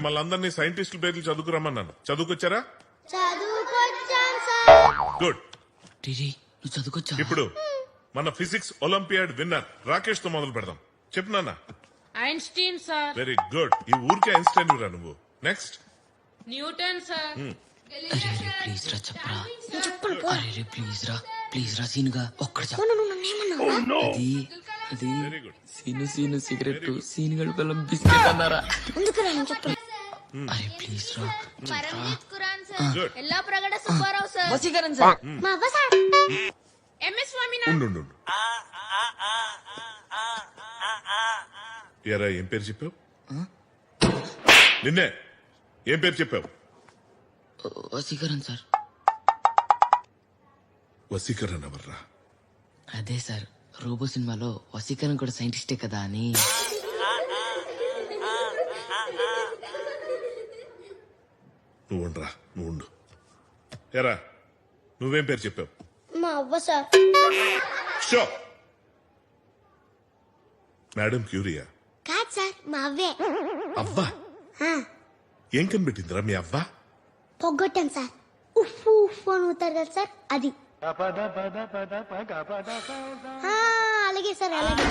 మళ్ళందరినీ సైంటిస్టుల పేర్లు చదువుకురమ్మన్నాను. చదువుకొచ్చారా? గుడ్. నువ్వు చదువుకొచ్చా? ఇప్పుడు మన ఫిజిక్స్ ఒలింపియాడ్ విన్నర్ రాకేష్ తో మొదలు పెడదాం. చెప్పు నాన్న. Einstein sir. Very good. ఈ ఊరికే ఐన్స్టైన్ రా నువ్వు. Next Newton sir. అరే ప్లీజ్ రా చెప్పరా. అరే ప్లీజ్ రా సీనుగా ఒక్కడ చెప్పు. అది అది వెరీ గుడ్. సీను సిగరెట్ సీన్ గడి పిల్లం బిస్కెట్ అన్నారా? అరే ప్లీజ్ రా పరమజిత్ ఖురాన్ sir. Good. Yellapragada Subbarao sir. వసీకరణ సార్. మా అవ్వ సార్. ఎంఎస్ స్వామినాథన్. ఉండు. ఎరా ఏం పేరు చెప్పావు? నిన్నే ఏం పేరు చెప్పావు? వసీకరణ సార్. వసీకరణ ఎవర్రా? అదే సార్ రోబో సినిమాలో వసీకరణ కూడా సైంటిస్టే కదా అని. నువ్వు ఉండరా, నువ్వు ఉండు. ఎరా నువ్వేం పేరు చెప్పావు? మా అవ్వ సార్. షో. మేడం క్యూరియా? కాదు సార్, మా అవ్వే. అవ్వా? ఏం కనిపెట్టిందిరా మీ అవ్వ? పొగ్గొట్టాను సార్. ఉఫ్ఫు ఉఫ్ఫు అని ఊతారు కదా సార్, అది. అలాగే సార్, అలాగే.